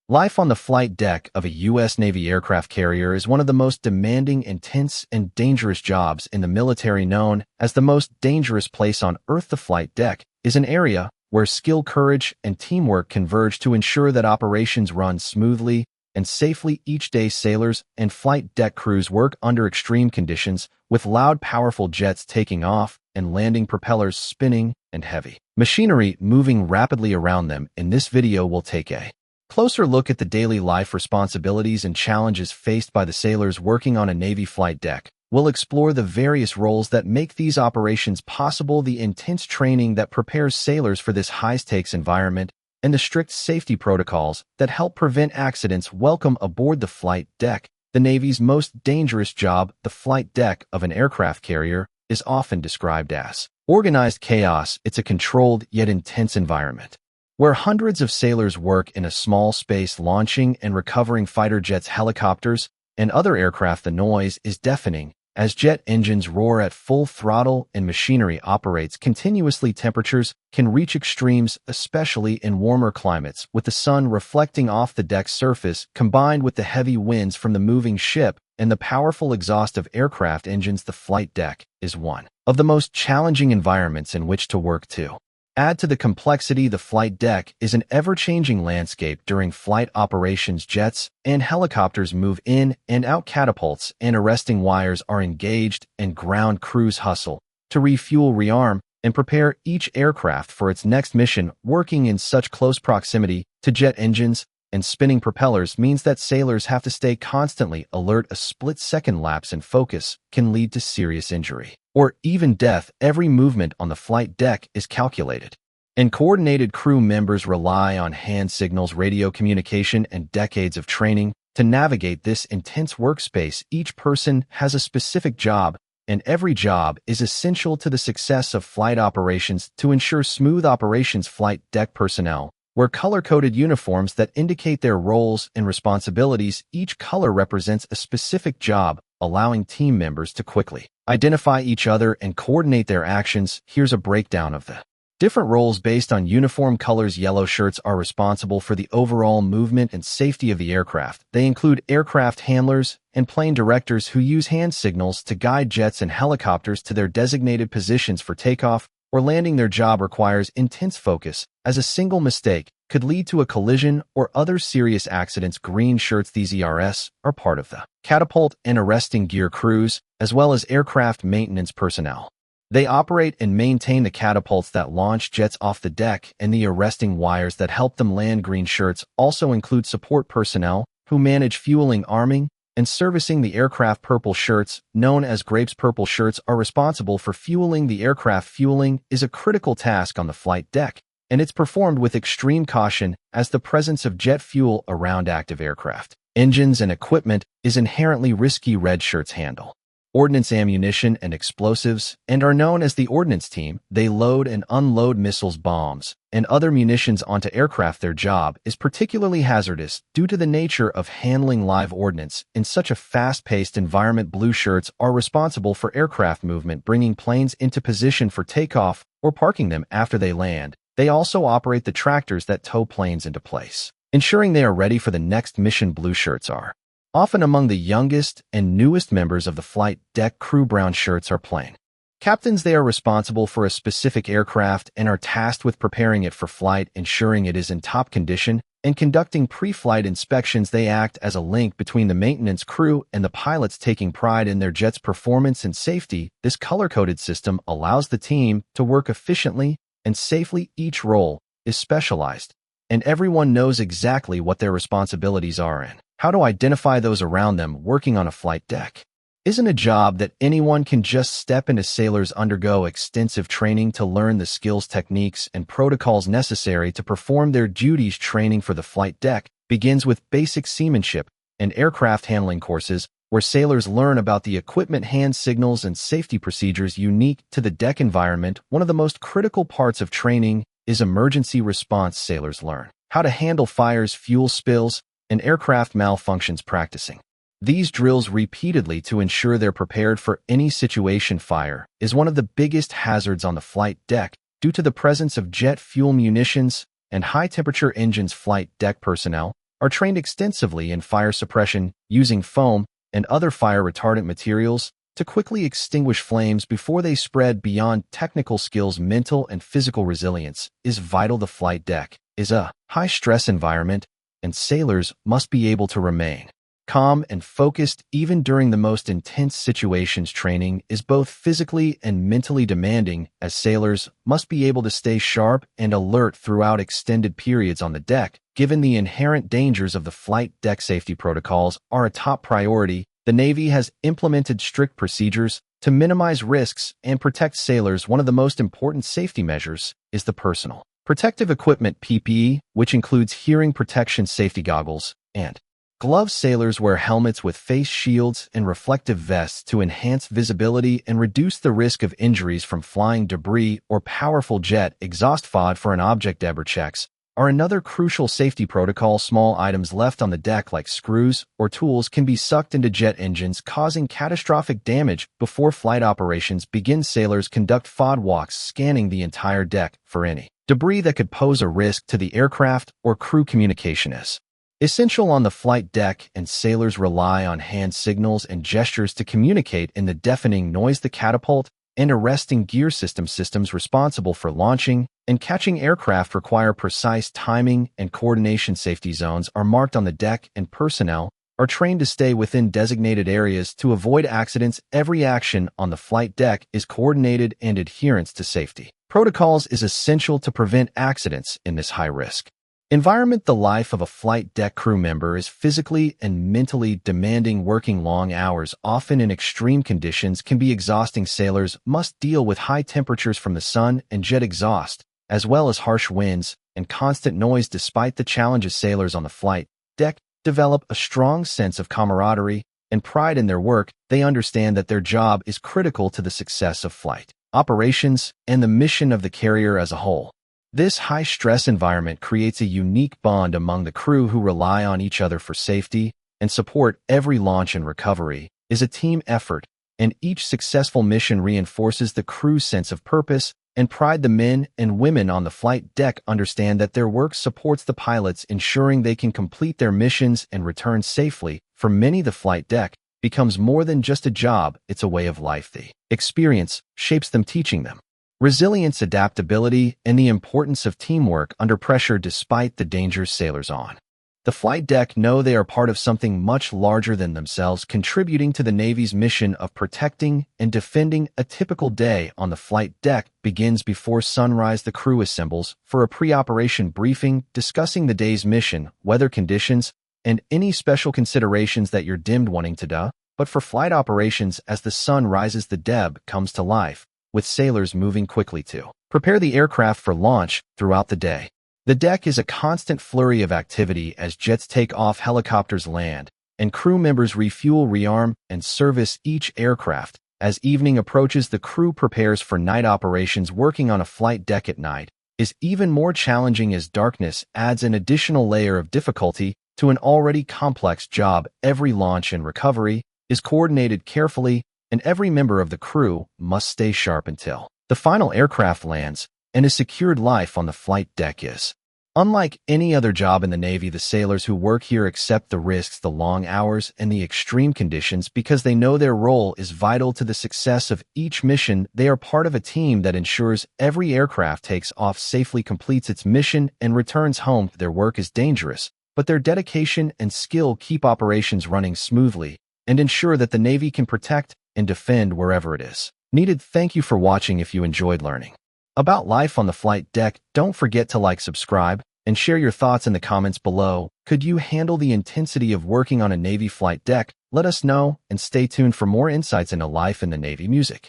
Life on the flight deck of a U.S. Navy aircraft carrier is one of the most demanding, intense, and dangerous jobs in the military. Known as the most dangerous place on Earth, the flight deck is an area where skill, courage, and teamwork converge to ensure that operations run smoothly and safely. Each day, sailors and flight deck crews work under extreme conditions, with loud, powerful jets taking off and landing, propellers spinning, and heavy machinery moving rapidly around them. In this video, we'll take a closer look at the daily life, responsibilities, and challenges faced by the sailors working on a Navy flight deck. We'll explore the various roles that make these operations possible, the intense training that prepares sailors for this high-stakes environment, and the strict safety protocols that help prevent accidents. Welcome aboard the flight deck, the Navy's most dangerous job. The flight deck of an aircraft carrier is often described as organized chaos. It's a controlled yet intense environment where hundreds of sailors work in a small space, launching and recovering fighter jets, helicopters, and other aircraft. The noise is deafening as jet engines roar at full throttle and machinery operates continuously. Temperatures can reach extremes, especially in warmer climates, with the sun reflecting off the deck's surface, combined with the heavy winds from the moving ship and the powerful exhaust of aircraft engines. The flight deck is one of the most challenging environments in which to work too. Add to the complexity, the flight deck is an ever-changing landscape during flight operations. Jets and helicopters move in and out, catapults and arresting wires are engaged, and ground crews hustle to refuel, rearm, and prepare each aircraft for its next mission. Working in such close proximity to jet engines and spinning propellers means that sailors have to stay constantly alert. A split-second lapse in focus can lead to serious injury or even death. Every movement on the flight deck is calculated, and coordinated. Crew members rely on hand signals, radio communication, and decades of training to navigate this intense workspace. Each person has a specific job, and every job is essential to the success of flight operations. To ensure smooth operations, flight deck personnel wear color-coded uniforms that indicate their roles and responsibilities. Each color represents a specific job, allowing team members to quickly identify each other and coordinate their actions. Here's a breakdown of the different roles based on uniform colors. Yellow shirts are responsible for the overall movement and safety of the aircraft. They include aircraft handlers and plane directors who use hand signals to guide jets and helicopters to their designated positions for takeoff or landing. Their job requires intense focus, as a single mistake could lead to a collision or other serious accidents. Green shirts, these ERS, are part of the catapult and arresting gear crews, as well as aircraft maintenance personnel. They operate and maintain the catapults that launch jets off the deck and the arresting wires that help them land. Green shirts also include support personnel who manage fueling, arming, and servicing the aircraft. Purple shirts, known as grapes, purple shirts are responsible for fueling the aircraft. Fueling is a critical task on the flight deck, and it's performed with extreme caution, as the presence of jet fuel around active aircraft engines and equipment is inherently risky. Red shirts handle ordnance, ammunition, and explosives, and are known as the ordnance team. They load and unload missiles, bombs, and other munitions onto aircraft. Their job is particularly hazardous due to the nature of handling live ordnance in such a fast-paced environment. Blue shirts are responsible for aircraft movement, bringing planes into position for takeoff or parking them after they land. They also operate the tractors that tow planes into place, ensuring they are ready for the next mission. Blue shirts are often among the youngest and newest members of the flight deck crew. Brown shirts are plane captains. They are responsible for a specific aircraft and are tasked with preparing it for flight, ensuring it is in top condition, and conducting pre-flight inspections. They act as a link between the maintenance crew and the pilots, taking pride in their jet's performance and safety. This color-coded system allows the team to work efficiently and safely. Each role is specialized, and everyone knows exactly what their responsibilities are and how to identify those around them. Working on a flight deck isn't a job that anyone can just step into. Sailors undergo extensive training to learn the skills, techniques, and protocols necessary to perform their duties. Training for the flight deck begins with basic seamanship and aircraft handling courses, where sailors learn about the equipment, hand signals, and safety procedures unique to the deck environment. One of the most critical parts of training is emergency response. Sailors learn how to handle fires, fuel spills, and aircraft malfunctions, practicing these drills repeatedly to ensure they're prepared for any situation. Fire is one of the biggest hazards on the flight deck due to the presence of jet fuel, munitions, and high-temperature engines. Flight deck personnel are trained extensively in fire suppression, using foam and other fire-retardant materials to quickly extinguish flames before they spread. Beyond technical skills, mental and physical resilience is vital. The flight deck is a high-stress environment, and sailors must be able to remain calm and focused even during the most intense situations. Training is both physically and mentally demanding, as sailors must be able to stay sharp and alert throughout extended periods on the deck. Given the inherent dangers of the flight deck, safety protocols are a top priority. The Navy has implemented strict procedures to minimize risks and protect sailors. One of the most important safety measures is the personal protective equipment (PPE), which includes hearing protection, safety goggles, and gloves. Sailors wear helmets with face shields and reflective vests to enhance visibility and reduce the risk of injuries from flying debris or powerful jet exhaust. FOD for an object debris checks are another crucial safety protocol. Small items left on the deck like screws or tools can be sucked into jet engines, causing catastrophic damage. Before flight operations begin, sailors conduct FOD walks, scanning the entire deck for any debris that could pose a risk to the aircraft or crew. Communication is essential on the flight deck, and sailors rely on hand signals and gestures to communicate in the deafening noise. The catapult and arresting gear systems responsible for launching and catching aircraft require precise timing and coordination. Safety zones are marked on the deck, and personnel are trained to stay within designated areas to avoid accidents. Every action on the flight deck is coordinated, and adherence to safety protocols is essential to prevent accidents in this high-risk environment. The life of a flight deck crew member is physically and mentally demanding. Working long hours, often in extreme conditions, can be exhausting. Sailors must deal with high temperatures from the sun and jet exhaust, as well as harsh winds and constant noise. Despite the challenges, sailors on the flight deck develop a strong sense of camaraderie and pride in their work. They understand that their job is critical to the success of flight operations and the mission of the carrier as a whole. This high-stress environment creates a unique bond among the crew, who rely on each other for safety and support. Every launch and recovery is a team effort, and each successful mission reinforces the crew's sense of purpose and pride. The men and women on the flight deck understand that their work supports the pilots, ensuring they can complete their missions and return safely. For many, the flight deck becomes more than just a job, it's a way of life. The experience shapes them, teaching them resilience, adaptability, and the importance of teamwork under pressure. Despite the dangers, sailors on the flight deck know they are part of something much larger than themselves, contributing to the Navy's mission of protecting and defending. A typical day on the flight deck begins before sunrise. The crew assembles for a pre-operation briefing, discussing the day's mission, weather conditions, and any special considerations that you're dimmed wanting to do. But for flight operations, as the sun rises, the deb comes to life, with sailors moving quickly to prepare the aircraft for launch. Throughout the day, the deck is a constant flurry of activity as jets take off, helicopters land, and crew members refuel, rearm, and service each aircraft. As evening approaches, the crew prepares for night operations. Working on a flight deck at night is even more challenging, as darkness adds an additional layer of difficulty to an already complex job. Every launch and recovery is coordinated carefully, and every member of the crew must stay sharp until the final aircraft lands, and a secured life on the flight deck is unlike any other job in the Navy. The sailors who work here accept the risks, the long hours, and the extreme conditions because they know their role is vital to the success of each mission. They are part of a team that ensures every aircraft takes off safely, completes its mission, and returns home. Their work is dangerous, but their dedication and skill keep operations running smoothly and ensure that the Navy can protect and defend wherever it is needed. Thank you for watching. If you enjoyed learning about life on the flight deck, don't forget to like, subscribe, and share your thoughts in the comments below. Could you handle the intensity of working on a Navy flight deck? Let us know, and stay tuned for more insights into life in the Navy. Music.